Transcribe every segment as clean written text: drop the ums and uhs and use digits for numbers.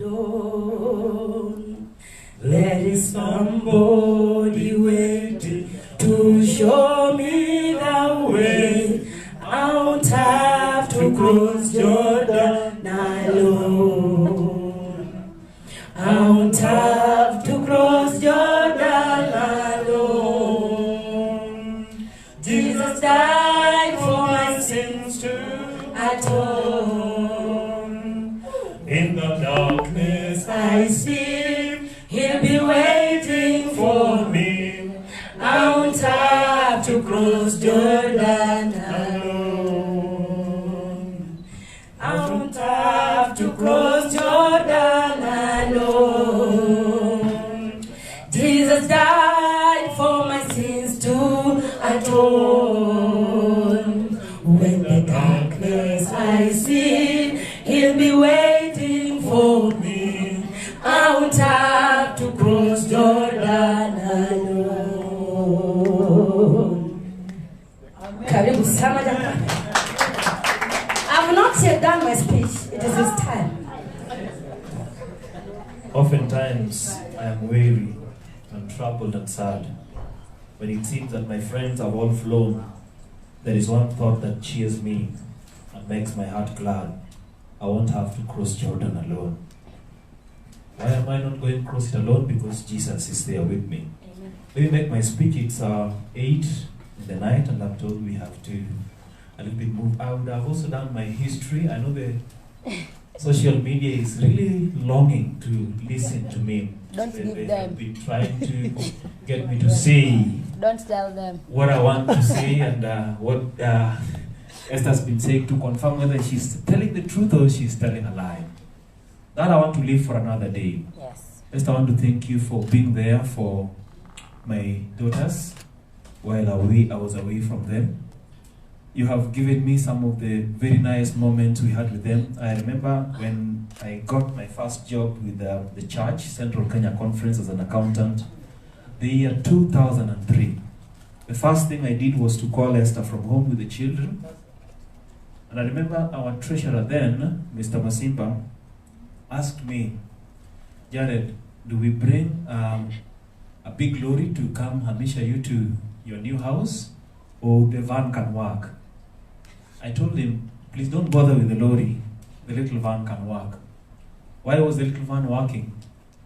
alone. There is somebody waiting to show me the way. I won't have to cross Jordan alone. I won't have to cross Jordan alone. Jesus died for my sins to atone. In the darkness I see He'll be waiting for me. I won't have to cross Jordan alone. I won't have to cross Jordan alone. Jesus died for my sins to atone. When the darkness I see, He'll be waiting for me. I won't have to cross Jordan alone. Karibu sana jamani. I've not yet done my speech. It is His time. Oftentimes, I am weary and troubled and sad. When it seems that my friends have all flown, there is one thought that cheers me and makes my heart glad. I won't have to cross Jordan alone. Why am I not going to cross it alone? Because Jesus is there with me. Amen. Let me make my speech. It's 8 in the night, and I'm told we have to a little bit move out. I've also done my history. I know the social media is really longing to listen to me. They have been trying to get me to say. Don't tell them what I want to say and what Esther's been saying to confirm whether she's telling the truth or she's telling a lie. That I want to leave for another day. Yes. Esther, I want to thank you for being there for my daughters while I was away from them. You have given me some of the very nice moments we had with them. I remember when I got my first job with the church, Central Kenya Conference, as an accountant, the year 2003. The first thing I did was to call Esther from home with the children. And I remember our treasurer then, Mr. Masimba, asked me, Jared, do we bring a big lorry to come hamisha you to your new house, or the van can work? I told him, please don't bother with the lorry, the little van can work. Why was the little van working?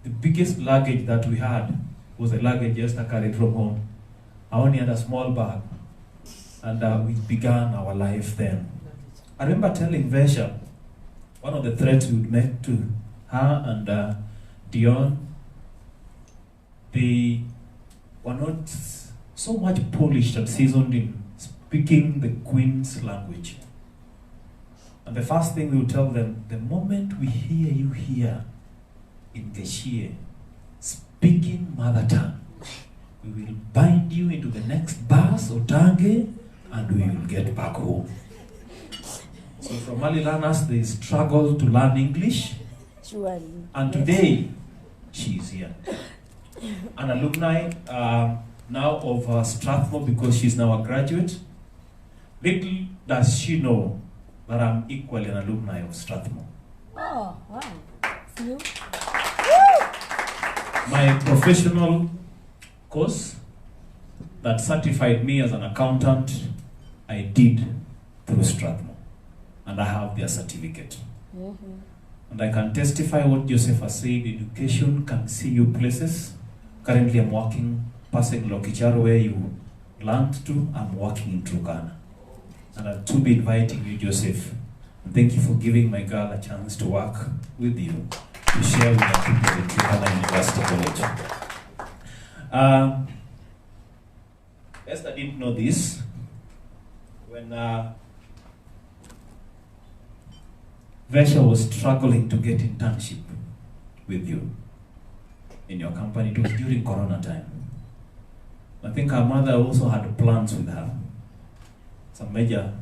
The biggest luggage that we had was the luggage Esther carried from home. I only had a small bag, and we began our life then. I remember telling Vesha, one of the threats we would make to her and Dion, they were not so much polished and seasoned in speaking the Queen's language. And the first thing we would tell them, the moment we hear you here in Geshie speaking mother tongue, we will bind you into the next bus or tange and we will get back home. So from early learners, they struggle to learn English. Surely. And today, she is here. An alumni now of Strathmore, because she's now a graduate. Little does she know that I'm equally an alumni of Strathmore. Oh, wow. You? My professional course that certified me as an accountant, I did through Strathmore. And I have their certificate. Mm-hmm. And I can testify what Joseph has said, education can see you places. Currently I'm working, passing Lokicharo where you learned to, I'm working in Turkana. And I'm to be inviting you, Joseph. And thank you for giving my girl a chance to work with you, to share with the people in Turkana University College. Esther didn't know this. When Vesha was struggling to get internship with you in your company, it was during Corona time. I think her mother also had plans with her. Some major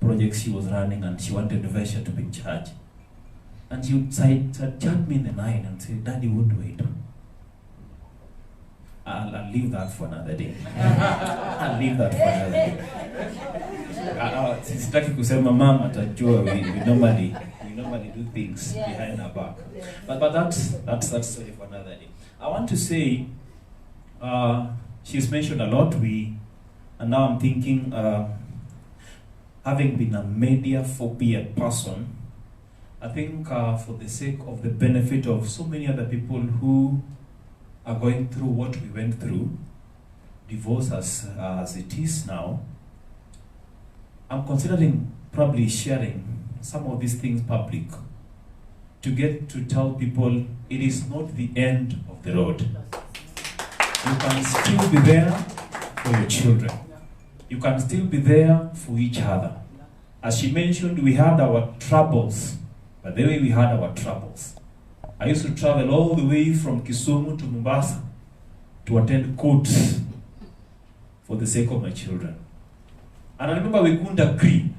projects she was running and she wanted Vesha to be in charge. And she would chat me in the night and say, Daddy, what do I do? I'll leave that for another day. I'll leave that for another day. Sitaki kusema mama atajua we normally normally do things behind our back. But that's story for another day. I want to say, she's mentioned a lot. And now I'm thinking, having been a media phobia person, I think for the sake of the benefit of so many other people who are going through what we went through, divorce as it is now, I'm considering probably sharing some of these things public to get to tell people it is not the end of the road. You can still be there for your children. You can still be there for each other. As she mentioned, we had our troubles. But the way we had our troubles, I used to travel all the way from Kisumu to Mombasa to attend court for the sake of my children. And I remember we couldn't agree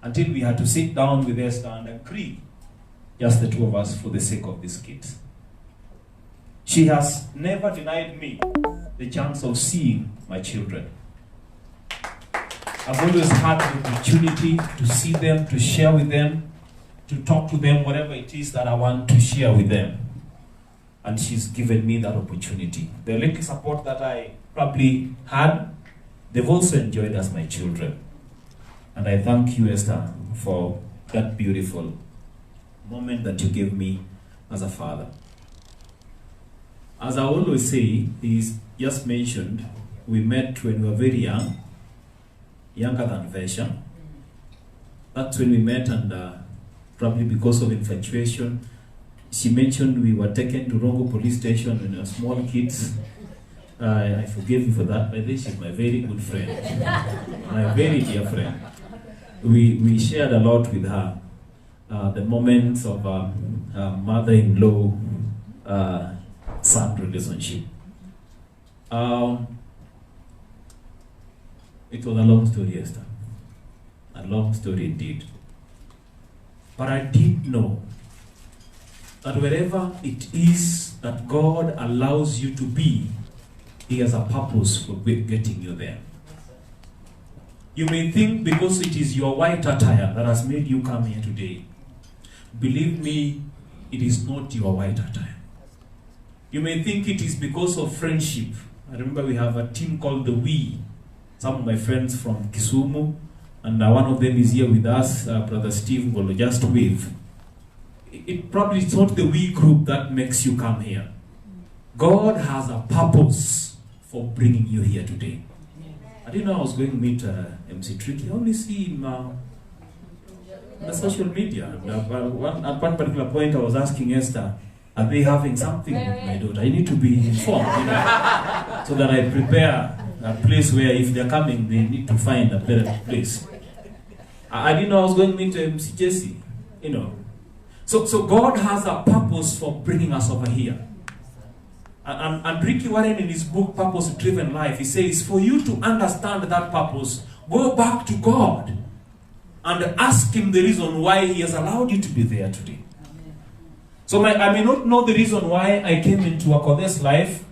until we had to sit down with Esther and agree, just the two of us, for the sake of these kids. She has never denied me the chance of seeing my children. I've always had the opportunity to see them, to share with them, to talk to them, whatever it is that I want to share with them. And she's given me that opportunity. The little support that I probably had, they've also enjoyed as my children. And I thank you, Esther, for that beautiful moment that you gave me as a father. As I always say, he's just mentioned, we met when we were very young, younger than Vesha. That's when we met, and probably because of infatuation, she mentioned we were taken to Rongo police station when we were small kids. I forgive you for that, but this is my very good friend, my very dear friend. We shared a lot with her, the moments of mother-in-law son relationship. It was a long story, Esther. A long story indeed. But I did know that wherever it is that God allows you to be, He has a purpose for getting you there. You may think because it is your white attire that has made you come here today. Believe me, it is not your white attire. You may think it is because of friendship. I remember we have a team called the We. Some of my friends from Kisumu, and one of them is here with us, Brother Steve will just wave. It probably is not the We group that makes you come here. God has a purpose for bringing you here today. I didn't know I was going to meet MC Tricky. I only see him on the social media. And, at one particular point, I was asking Esther, are they having something with my daughter? I need to be informed, so that I prepare a place where if they're coming, they need to find a better place. I didn't know I was going to meet MC Jesse, So God has a purpose for bringing us over here. And Ricky Warren, in his book, Purpose Driven Life, he says, for you to understand that purpose, go back to God and ask Him the reason why He has allowed you to be there today. So I may not know the reason why I came into Akothee's life,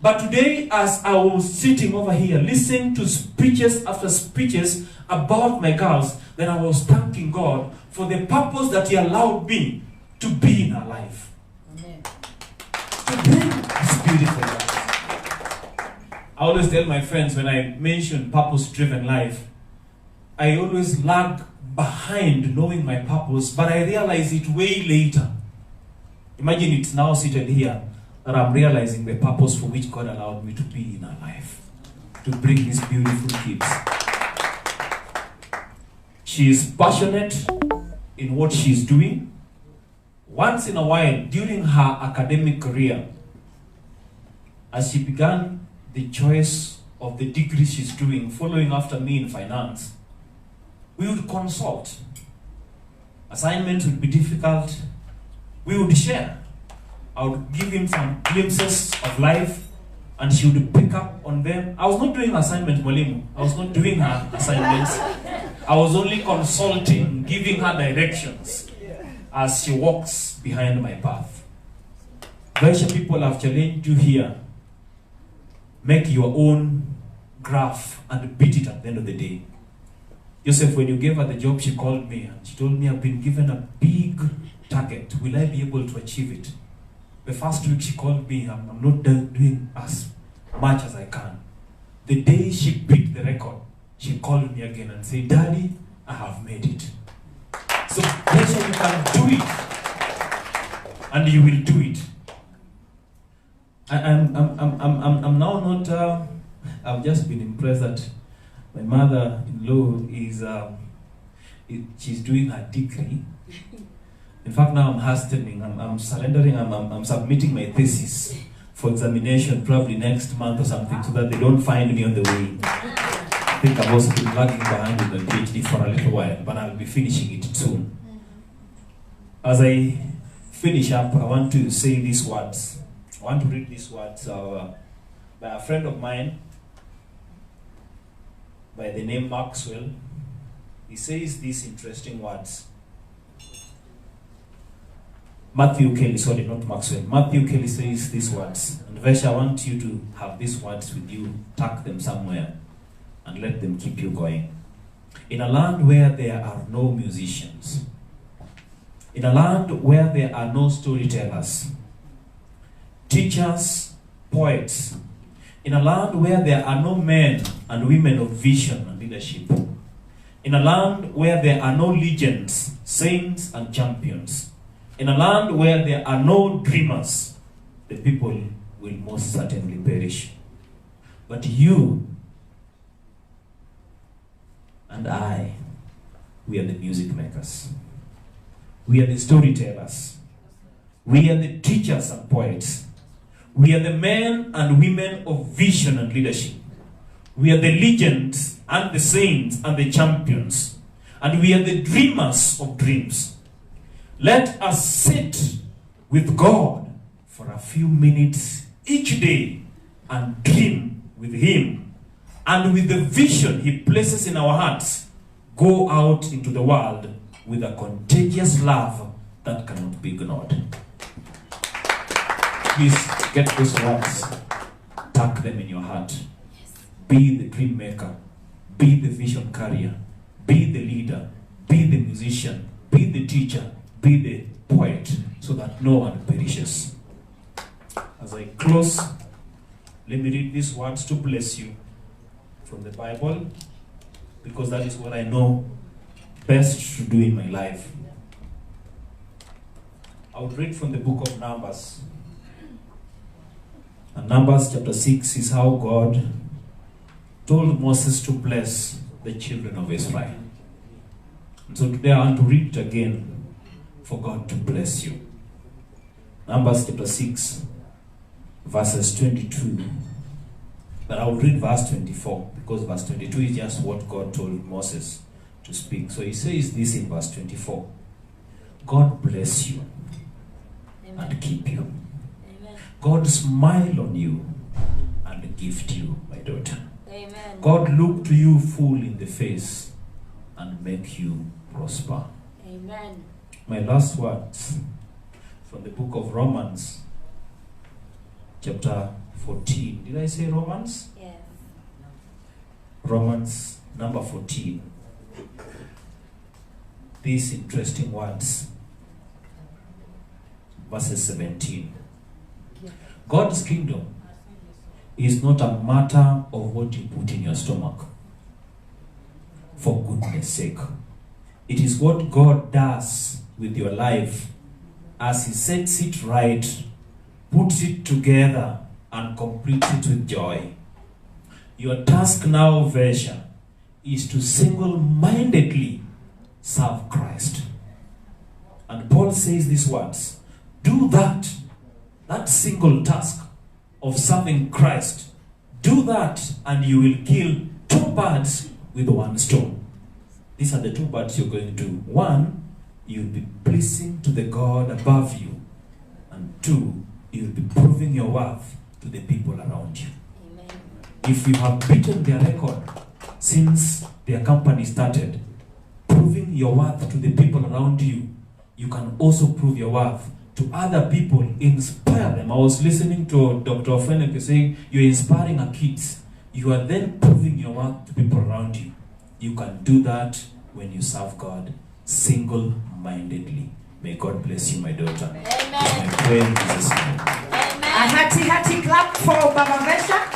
but today, as I was sitting over here, listening to speeches after speeches about my girls, then I was thanking God for the purpose that He allowed me to be in her life. Amen. To bring this beautiful life. I always tell my friends when I mention purpose-driven life, I always lag behind knowing my purpose, but I realize it way later. Imagine it's now seated here that I'm realizing the purpose for which God allowed me to be in her life, to bring these beautiful kids. She is passionate in what she is doing. Once in a while, during her academic career, as she began the choice of the degree she's doing, following after me in finance, we would consult. Assignments would be difficult. We would share. I would give him some glimpses of life, and she would pick up on them. I was not doing assignments, Mwalimu. I was not doing her assignments. I was only consulting, giving her directions as she walks behind my path. Very people have challenged you here. Make your own graph and beat it at the end of the day. Joseph, when you gave her the job, she called me and she told me, I've been given a big target. Will I be able to achieve it? The first week she called me, I'm not doing as much as I can. The day she beat the record, she called me again and said, Daddy, I have made it. So that's how you can do it. And you will do it. I'm now not, I've just been impressed that my mother-in-law she's doing her degree. In fact, now I'm hastening, I'm surrendering, I'm submitting my thesis for examination probably next month or something so that they don't find me on the way. I think I've also been lagging behind with the PhD for a little while, but I'll be finishing it soon. As I finish up, I want to say these words. I want to read these words by a friend of mine by the name Maxwell. He says these interesting words. Matthew Kelly, sorry, not Maxwell. Matthew Kelly says these words. And Vesha, I want you to have these words with you, tuck them somewhere, and let them keep you going. In a land where there are no musicians, in a land where there are no storytellers, teachers, poets, in a land where there are no men and women of vision and leadership, in a land where there are no legends, saints, and champions, in a land where there are no dreamers, the people will most certainly perish. But you and I, we are the music makers. We are the storytellers. We are the teachers and poets. We are the men and women of vision and leadership. We are the legends and the saints and the champions. And we are the dreamers of dreams. Let us sit with God for a few minutes each day and dream with Him. And with the vision He places in our hearts, go out into the world with a contagious love that cannot be ignored. Please get those words, tuck them in your heart. Be the dream maker, be the vision carrier, be the leader, be the musician, be the teacher, be the poet, so that no one perishes. As I close, let me read these words to bless you from the Bible, because that is what I know best to do in my life. I would read from the book of Numbers. And Numbers chapter 6 is how God told Moses to bless the children of Israel. And so today I want to read it again for God to bless you. Numbers chapter 6, verses 22. But I will read verse 24, because verse 22 is just what God told Moses to speak. So he says this in verse 24. God bless you. Amen. And keep you. Amen. God smile on you and gift you, my daughter. Amen. God look to you full in the face and make you prosper. Amen. My last words from the book of Romans, chapter 14. Did I say Romans? Yes. Romans number 14. These interesting words. Verses 17. God's kingdom is not a matter of what you put in your stomach, for goodness sake. It is what God does with your life as He sets it right, puts it together, and completes it with joy. Your task now, Vesha, is to single-mindedly serve Christ. And Paul says these words, do that single task of serving Christ. Do that and you will kill two birds with one stone. These are the two birds you're going to do. One, you'll be pleasing to the God above you. And two, you'll be proving your worth to the people around you. Amen. If you have beaten their record since their company started, proving your worth to the people around you, you can also prove your worth to other people, inspire them. I was listening to Dr. Ofeneke saying, you're inspiring our kids. You are then proving your worth to people around you. You can do that when you serve God single-mindedly. May God bless you, my daughter. Amen. I pray in Jesus' name. Amen. A hearty clap for Baba Vesha.